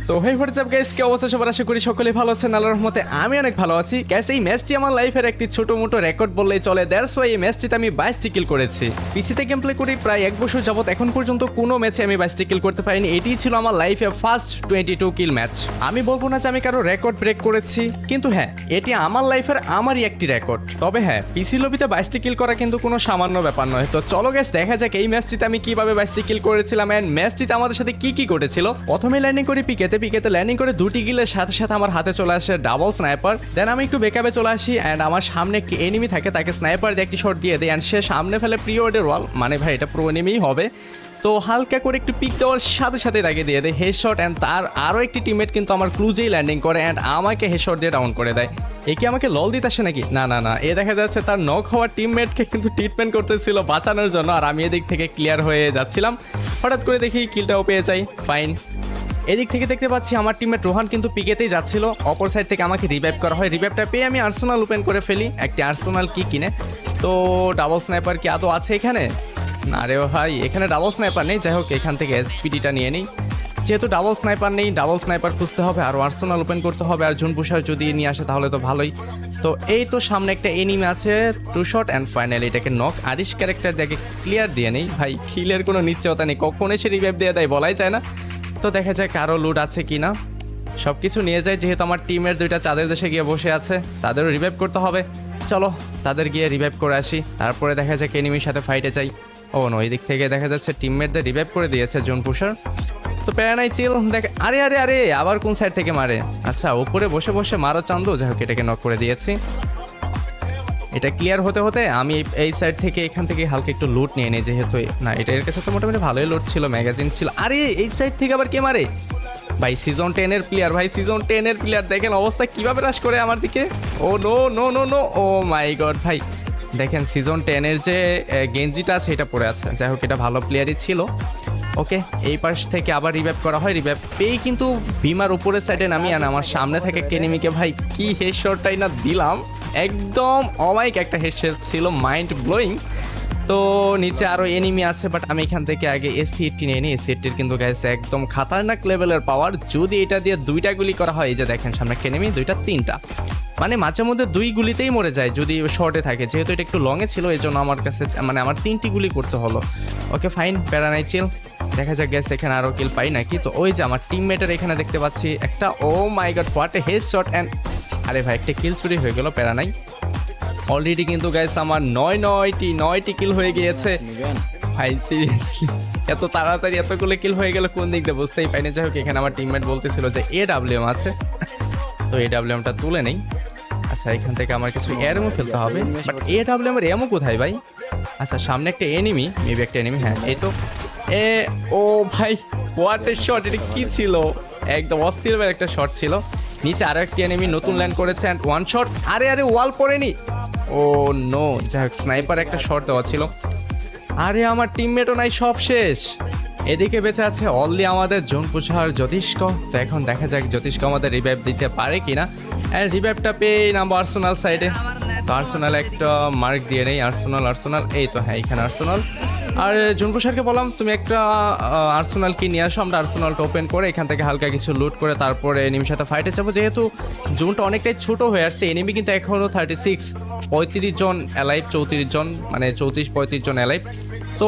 তো হে WhatsApp guys, কি অবস্থা সবার? আশা করি সকলেই ভালো আছেন। আল্লাহর রহমতে আমি অনেক ভালো আছি। গাইস, এই ম্যাচটি আমার লাইফের একটি ছোট মোটো রেকর্ড বললেই চলে। দ্যাটস ওয়াই এই ম্যাচটিতে আমি 22টি কিল করেছি। পিসিতে গেম প্লে করি প্রায় 1 বছর যাবত, এখন পর্যন্ত কোনো ম্যাচে আমি 22টি কিল করতে পারিনি। এটিই ছিল আমার লাইফে ফার্স্ট 22 কিল ম্যাচ। আমি বলবো না যে আমি কারো রেকর্ড ব্রেক করেছি, কিন্তু হ্যাঁ, এটি আমার লাইফের আমারই একটি রেকর্ড। তবে হ্যাঁ, পিসি লবিতে 22টি কিল করা কিন্তু কোনো সামান্য ব্যাপার নয়। তো চলো গাইস, দেখা যাক এই ম্যাচটিতে আমি কিভাবে 22টি কিল করেছিলাম এন্ড ম্যাচটিতে আমাদের সাথে কি কি ঘটেছিল। প্রথমে ল্যান্ডিং করি পিকেতে ল্যান্ডিং করে 2টি কিলের সাথে সাথে আমার হাতে চলে আসে ডাবল স্নাইপার। দেন আমি একটু বেকআপে চলে আসি এন্ড আমার সামনে একটি এনিমি থাকে, তাকে স্নাইপার দিয়ে একটি শট দিয়ে দেয় এন্ড সে সামনে ফেলে প্রিওর্ডের ওয়াল, মানে ভাই এটা প্রো এনিমিই হবে। তো হালকা করে একটু পিক দেওয়ার সাথে সাথে তাকে দিয়ে দেয় হেডশট এন্ড তার আরও একটি টিমমেট কিন্তু আমার ক্লুজেই ল্যান্ডিং করে এন্ড আমাকে হেডশট দিয়ে ডাউন করে দেয়। এ কি আমাকে লল দিতে আসে নাকি? না না না, এ দেখা যাচ্ছে তার নক হওয়ার টিমমেটকে কিন্তু ট্রিটমেন্ট করতেছিল বাঁচানোর জন্য, আর আমি এদিক থেকে ক্লিয়ার হয়ে যাচ্ছিলাম। হঠাৎ করে দেখি কিলটাও পেয়ে যাই, ফাইন। এদিক থেকে দেখতে পাচ্ছি আমার টিমমেট রোহান কিন্তু পিকেতেই যাচ্ছিল, অপর সাইড থেকে আমাকে রিভাইভ করা হয়। রিভাইভটা পেয়ে আমি আর্সেনাল ওপেন করে ফেলি, একটি আর্সেনাল কি কিনে। তো ডাবল স্নাইপার কি আদৌ আছে এখানে? না রে ভাই, এখানে ডাবল স্নাইপার নেই। যাই হোক, এখান থেকে এসপিডিটা নিয়ে নিই। যেহেতু ডাবল স্নাইপার নেই, ডাবল স্নাইপার খুঁজতে হবে আর আর্সেনাল ওপেন করতে হবে, আর জুন পুষার যদি নিয়ে আসে তাহলে তো ভালোই। তো এই তো সামনে একটা এনিমি আছে, 2 শট অ্যান্ড ফাইনালি এটাকে নক। আরিশ ক্যারেক্টার দেখে ক্লিয়ার দিয়ে নেই। ভাই কিলের কোনো নিশ্চয়তা নেই, কখন এসে রিভাইভ দিয়ে দেয় বলাই যায় না। তো দেখা যায় কারো লুট আছে কিনা, সব কিছু নিয়ে যায়। যেহেতু আমার টিমের 2টা চাঁদের দেশে গিয়ে বসে আছে, তাদেরও রিভাইভ করতে হবে। চলো তাদের গিয়ে রিভাইভ করে আসি, তারপরে দেখা যায় এনিমির সাথে ফাইটে যাই। ও নো, এই দিক থেকে দেখা যাচ্ছে টিমমেটদের রিভাইভ করে দিয়েছে জোন পুষার। তো প্যারানাই চিল দেখ। আরে আরে আরে, আবার কোন সাইড থেকে মারে? আচ্ছা, উপরে বসে বসে মারো চান্দু। যাই হোক, এটাকে নক করে দিয়েছি। এটা ক্লিয়ার হতে হতে আমি এই সাইড থেকে এখান থেকে হালকা একটু লুট নিয়ে নিই, যেহেতু না এটা এর কাছে তো মোটামুটি ভালোই লুট ছিল, ম্যাগাজিন ছিল। আরে এই সাইড থেকে আবার কে মারে? ভাই সিজন 10-এর প্লেয়ার, ভাই সিজন 10-এর প্লেয়ার। দেখেন অবস্থা কিভাবে রাশ করে আমার দিকে। ও no no no no, O my god ভাই। দেখেন সিজন 10-এর যে গেঞ্জিটা আছে এটা পড়ে আছে। যাই হোক, এটা ভালো প্লেয়ারই ছিল। ওকে, এই পাশ থেকে আবার রিভাইভ করা হয়। রিভাইভ পেয়ে কিন্তু বিমার উপরের সাইডে নামি আন আমার সামনে থেকে এনিমিকে ভাই কি হেডশটটাই না দিলাম, একদম অমাইক একটা হেডশট ছিল, মাইন্ড ব্লোয়িং। তো নিচে আরও এনিমি আছে, বাট আমি এখান থেকে আগে এসি-80 নিয়ে নিই। এসি-80 কিন্তু গাইছে একদম খাতারনাক লেভেলের পাওয়ার। যদি এটা দিয়ে 2টা গুলি করা হয়, এই যে দেখেন সামনে এনিমি, 2টা 3টা, মানে মাঝে মধ্যে 2 গুলিতেই মরে যায় যদি শর্টে থাকে। যেহেতু এটা একটু লংয়ে ছিল, এই জন্য আমার কাছে মানে আমার 3টি গুলি করতে হলো। ওকে ফাইন, প্যারা নাই, চিল। দেখা যাক গ্যাস এখানে আরও কিল পাই নাকি। তো ওই যে আমার টিমমেটের এখানে দেখতে পাচ্ছি একটা, oh my god what a headshot and আরে ভাই একটা কিল চুরি হয়ে গেল, প্যারা নাই। অলরেডি কিন্তু গাইস আমার 9টি কিল হয়ে গিয়েছে। ভাই সিরিয়াসলি এত তাড়াতাড়ি এতগুলো কিল হয়ে গেল কোন দিক দিয়ে বুঝতেই পাইনি। যাই হোক, এখানে আমার টিমমেট বলতেছিল যে AWM আছে, তো AWMটা তুলে নেই। আচ্ছা, এখান থেকে আমার কিছু এমও খেলতে হবে, বাট AWM এর এমও কোথায় ভাই? আচ্ছা, সামনে একটা এনিমি, মেবি একটা এনিমি, হ্যাঁ এই তো। ও ভাই হোয়াট এ শট, এটা কি ছিল? একদম অস্থির একটা শট ছিল। নিচে আরো একটি এনিমি নতুন ল্যান্ড করেছে অ্যান্ড 1 শট। আরে আরে, ওয়াল পড়েনি। ও নো, যাই হোক স্নাইপার একটা শট দেওয়া ছিল। আরে আমার টিমমেটও নাই, সব শেষ। এদিকে বেঁচে আছে অনলি আমাদের জোন পুষার জ্যোতিষ্ক। তো এখন দেখা যাক জ্যোতিষ্ক আমাদের রিভাইভ দিতে পারে কিনা। অ্যান্ড রিভাইভটা পেয়ে নামবো আর্সেনাল সাইডে। তো আর্সেনাল একটা মার্ক দিয়ে নেই। আর্সেনাল এই তো, হ্যাঁ এখানে আর্সেনাল। আর জোন পুষারকে বললাম তুমি একটা আর্সেনাল কি নিয়ে আসো, আমরা আর্সেনালটা ওপেন করে এখান থেকে হালকা কিছু লুট করে তারপরে এনিমির সাথে ফাইটে যাবো। যেহেতু জোনটা অনেকটাই ছোট হয়ে আসছে, এনিমি কিন্তু এখনও 36, 35 জন অ্যালাইভ, 34 জন, মানে 34-35 জন অ্যালাইভ। তো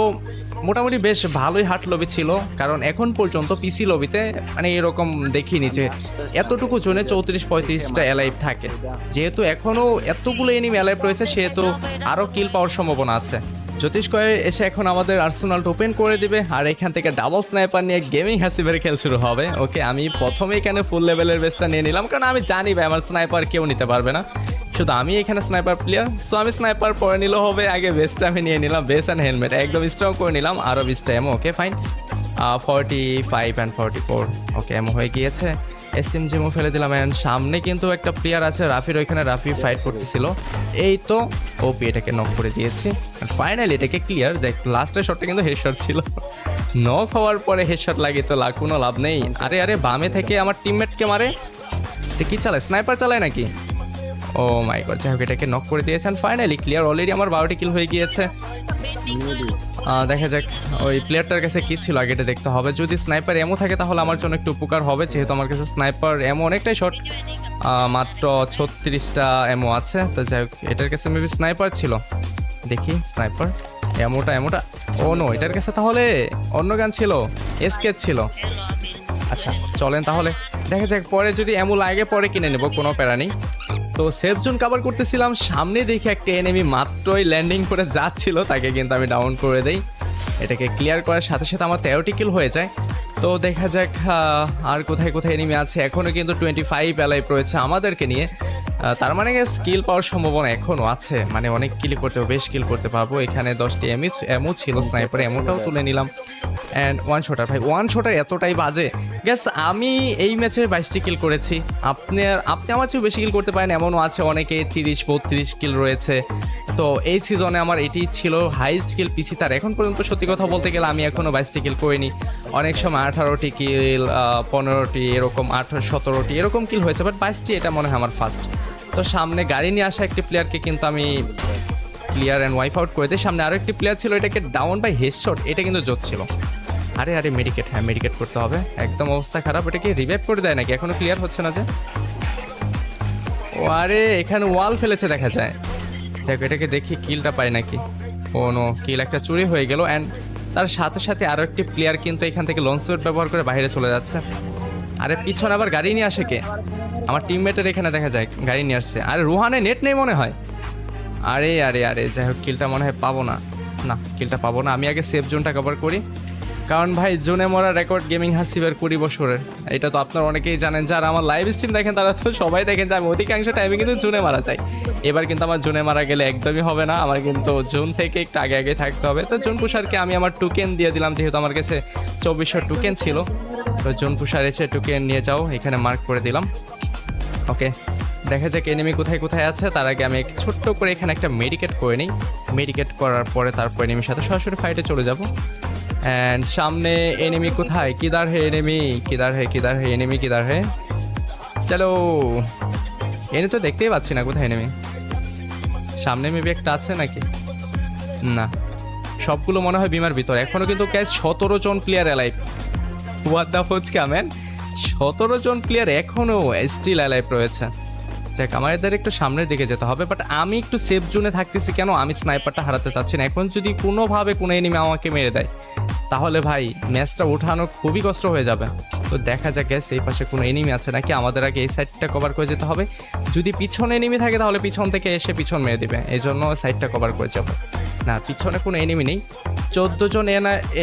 মোটামুটি বেশ ভালোই হাট লবি ছিল, কারণ এখন পর্যন্ত পিসি লবিতে মানে এরকম দেখিনি যে এতটুকু জোনে 34-35টা অ্যালাইভ থাকে। যেহেতু এখনও এতগুলো এনিমি অ্যালাইভ রয়েছে, সেহেতু আরও কিল পাওয়ার সম্ভাবনা আছে। জ্যোতিষ্ক এসে এখন আমাদের আর্সেনালটা ওপেন করে দিবে, আর এখান থেকে ডাবল স্নাইপার নিয়ে গেমিং হাসিবের খেল শুরু হবে। ওকে, আমি প্রথমে এখানে ফুল লেভেলের বেসটা নিয়ে নিলাম, কারণ আমি জানি ভাই আমার স্নাইপার কেউ নিতে পারবে না, শুধু আমি এখানে স্নাইপার প্লেয়ার। সো আমি স্নাইপার পরে নিলেও হবে। আগে বেসটা আমি নিয়ে নিলাম, বেস অ্যান্ড হেলমেট একদম স্ট্রং করে নিলাম, আরও 20টা এমও। Okay fine, 45 and 44। ওকে, এমও হয়ে গিয়েছে। SMGমও ফেলে দিলাম। অ্যান্ড সামনে কিন্তু একটা প্লেয়ার আছে রাফির, ওইখানে রাফি ফাইট করতেছিল। এই তো ওপি, এটাকে নক করে দিয়েছি। ফাইনালি এটাকে ক্লিয়ার। যাই, লাস্টের শটটা কিন্তু হেডশট ছিল। নক হওয়ার পরে হেডশট লাগে তো কোনো লাভ নেই। আরে আরে, বামে থেকে আমার টিমমেটকে মারে। কি চালায়, স্নাইপার চালায় নাকি? ও মাই গড, যাই হোক এটাকে নক করে দিয়েছেন। Finally clear. অলরেডি আমার 12টি কিল হয়ে গিয়েছে। দেখা যাক ওই প্লেয়ারটার কাছে কি ছিল আগে এটা দেখতে হবে। যদি স্নাইপার এমো থাকে তাহলে আমার জন্য একটু উপকার হবে, যেহেতু আমার কাছে স্নাইপার এমো অনেকটাই শর্ট, মাত্র 36টা এমো আছে। তো যাই হোক, এটার কাছে মেবি স্নাইপার ছিল, দেখি স্নাইপার এমোটা ও নো, এটার কাছে তাহলে অন্য গান ছিল, এসকেচ ছিল। আচ্ছা চলেন তাহলে দেখা যাক, পরে যদি এমো লাগে পরে কিনে নেব, কোনো প্যারা নেই। তো সেফ জোন কভার করতেছিলাম, সামনে দেখি একটা এনিমি মাত্রই ল্যান্ডিং করে যাচ্ছিল, তাকে কিন্তু আমি ডাউন করে দেই। এটাকে ক্লিয়ার করার সাথে সাথে আমার 13টি কিল হয়ে যায়। তো দেখা যাক আর কোথায় কোথায় এনিমি আছে। এখনও কিন্তু 25 অ্যালাইভ রয়েছে আমাদেরকে নিয়ে, তার মানে স্কিল পাওয়ার সম্ভাবনা এখনও আছে, মানে অনেক কিল করতে, বেশ কিল করতে পারবো। এখানে 10টি এমও ছিল, স্নাইপার এমোটাও তুলে নিলাম। অ্যান্ড ওয়ান শটার, ভাই ওয়ান শটার এতটাই বাজে গ্যাস। আমি এই ম্যাচে 22টি কিল করেছি, আপনি আমার চেয়েও বেশি কিল করতে পারেন, এমনও আছে অনেকে 30-32 কিল রয়েছে। তো এই সিজনে আমার এটি ছিল হাইস্ট কিল পিসি তার এখন পর্যন্ত। সত্যি কথা বলতে গেলে আমি এখনও 22টি কিল করিনি, অনেক সময় 18টি কিল, 15টি এরকম, 18-17টি এরকম কিল হয়েছে, বাট 22টি এটা মনে হয় আমার ফার্স্ট। তো সামনে গাড়ি নিয়ে আসা একটি প্লেয়ারকে কিন্তু আমি ক্লিয়ার অ্যান্ড ওয়াইপ আউট করে দিই। সামনে আরও একটি প্লেয়ার ছিল, এটাকে ডাউন বাই হেডশট, এটা কিন্তু জোর ছিল। আরে মেডিকেট, হ্যাঁ মেডিকেট করতে হবে, একদম অবস্থা খারাপ। এটাকে রিভাইভ করে দেয় নাকি, এখনও ক্লিয়ার হচ্ছে না যে। ও আরে এখানে ওয়াল ফেলেছে দেখা যায়। যাক এটাকে দেখি কিলটা পাই নাকি। ও নো, কিল একটা চুরি হয়ে গেল। অ্যান্ড তার সাথে সাথে আরও একটি প্লেয়ার কিন্তু এখান থেকে লঞ্চ প্যাড ব্যবহার করে বাইরে চলে যাচ্ছে। আরে পিছনে আবার গাড়ি নিয়ে আসে কে? আমার টিমমেটের এখানে দেখা যায় গাড়ি নিয়ে আসছে। আরে রুহানে নেট নেই মনে হয়। আরে যাই হোক, কিলটা মনে হয় পাবো না, কিলটা পাবো না। আমি আগে সেফ জোনটা কভার করি, কারণ ভাই জোনে মরা রেকর্ড গেমিং হাসিবের 20 বছরের, এটা তো আপনারা অনেকেই জানেন। যারা আমার লাইভ স্ট্রিম দেখেন তারা তো সবাই দেখেন যে আমি অধিকাংশ টাইমে কিন্তু জোনে মারা যাই। এবার কিন্তু আমার জোনে মারা গেলে একদমই হবে না, আমার কিন্তু জোন থেকে একটু আগে থাকতে হবে। তো জোন পুষারকে আমি আমার টোকেন দিয়ে দিলাম, যেহেতু আমার কাছে 2400 টোকেন ছিল। তো জোন পুষার এসে টোকেন নিয়ে যাও, এখানে মার্ক করে দিলাম। ওকে, দেখা যাক এনিমি কোথায় কোথায় আছে। তার আগে আমি ছোট্ট করে এখানে একটা মেডিকেট করে নিই। মেডিকেট করার পরে তারপর এনিমির সাথে সরাসরি ফাইটে চলে যাব। অ্যান্ড সামনে এনিমি কোথায়? কিদার হে এনিমি, কিদার হে এনিমি, কিদার হে। চলো, এনে তো দেখতেই পাচ্ছি না কোথায় এনিমি। সামনে মেবি একটা আছে নাকি? না, সবগুলো মনে হয় বিমার ভিতর। এখনও কিন্তু ক্যাচ 17 জন player alive. What the fuchka man, 17 জন প্লেয়ার এখনও স্টিল অ্যালাইভ রয়েছে। যাক আমার এদের একটু সামনের দিকে যেতে হবে, বাট আমি একটু সেফ জোনে থাকতেছি। কেন? আমি স্নাইপারটা হারাতে চাচ্ছি না। এখন যদি কোনোভাবে কোনো এনিমি আমাকে মেরে দেয় তাহলে ভাই ম্যাচটা ওঠানো খুবই কষ্ট হয়ে যাবে। তো দেখা যাক গ্যাস এই পাশে কোনো এনিমি আছে নাকি। আমাদের আগে এই সাইডটা কভার করে যেতে হবে। যদি পিছনে এনিমি থাকে তাহলে পিছন থেকে এসে পিছন মেরে দেবে, এই জন্য সাইডটা কভার করে যাবো। না, পিছনে কোনো এনিমি নেই। 14 জন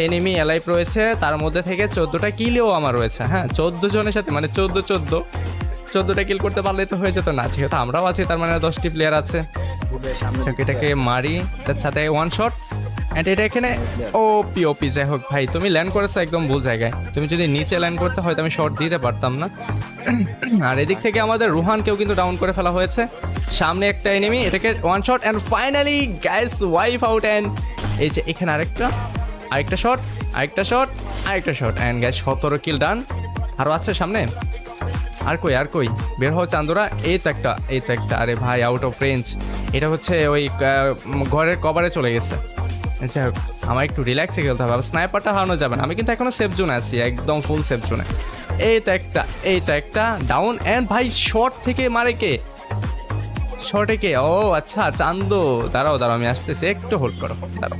এনিমি অ্যালাইভ রয়েছে, তার মধ্যে থেকে 14টা কিলও আমার রয়েছে। হ্যাঁ, 14 জনের সাথে মানে 14টা কিল করতে পারলেই তো হয়ে যেত না। যেহেতু আমরাও আছি, তার মানে 10টি প্লেয়ার আছে। এটাকে মারি, তার সাথে ওয়ান শট। অ্যান্ড এটা এখানে ওপি। যাই হোক ভাই, তুমি ল্যান্ড করেছো একদম ভুল জায়গায়। তুমি যদি নিচে ল্যান্ড করতে হয়তো আমি শট দিতে পারতাম না। আর এদিক থেকে আমাদের রুহানকেও কিন্তু ডাউন করে ফেলা হয়েছে। সামনে একটা এনিমি, এটাকে one shot. And finally guys wipe out. And এই যে এখানে আরেকটা শট। অ্যান্ড গাইস 17 কিল ডান। আরও আছে সামনে। আর কই বের হও চান্দুরা। এই তো একটা। আরে ভাই আউট অফ রেঞ্জ। এটা হচ্ছে ওই ঘরের কভারে চলে গেছে। যাই হোক, আমার একটু রিল্যাক্সে খেলতে হবে। স্নাইপারটা হারানো যাবে না। আমি কিন্তু এখনো সেফ জোনে আছি, একদম ফুল সেফ জোনে। এই তো একটা ডাউন। অ্যান্ড ভাই শর্ট থেকে মারে কে? শর্টে কে? ও আচ্ছা, চান্দু। দাঁড়াও আমি আসতেছি, একটু হোল্ড করো, দাঁড়াও।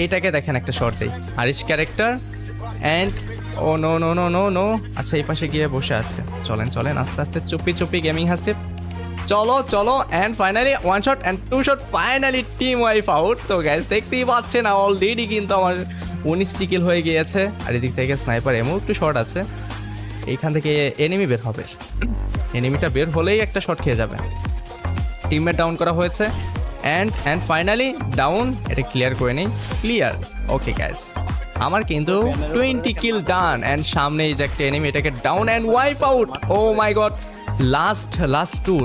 এটাকে দেখেন একটা শর্ট দেই, আরিশ ক্যারেক্টার। And oh no. আচ্ছা, এই পাশে গিয়ে বসে আছে। চলেন আস্তে চুপি গেমিং হাসিব। চলো। And finally one shot and two shot, finally team wipe out. তো গাইস দেখতেই পাচ্ছেন অলরেডি কিন্তু আমার 19টি কিল হয়ে গিয়েছে। আর এদিক থেকে স্নাইপার এমন একটু শট আছে। এইখান থেকে এনিমি বের হবে, এনিমিটা বের হলেই একটা শট খেয়ে যাবে। টিমমেট ডাউন করা হয়েছে। And finally down. এটা ক্লিয়ার করে নেই, ক্লিয়ার। ওকে গাইস, আমার কিন্তু 20 কিল ডান। অ্যান্ড সামনে এই যে একটা এনিমি, এটাকে down and wipe out. Oh my god, last two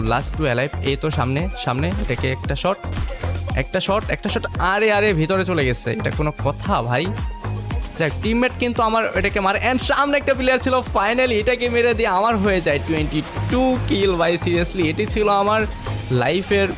alive. এই তো সামনে এটাকে একটা শট। আরে ভিতরে চলে গেছে। এটা কোনো কথা ভাই? যাক, টিমমেট কিন্তু আমার এটাকে মারে। অ্যান্ড সামনে একটা প্লেয়ার ছিল, ফাইনালি এটাকে মেরে দিয়ে আমার হয়ে যায় 22 কিল। ভাই সিরিয়াসলি এটি ছিল আমার লাইফের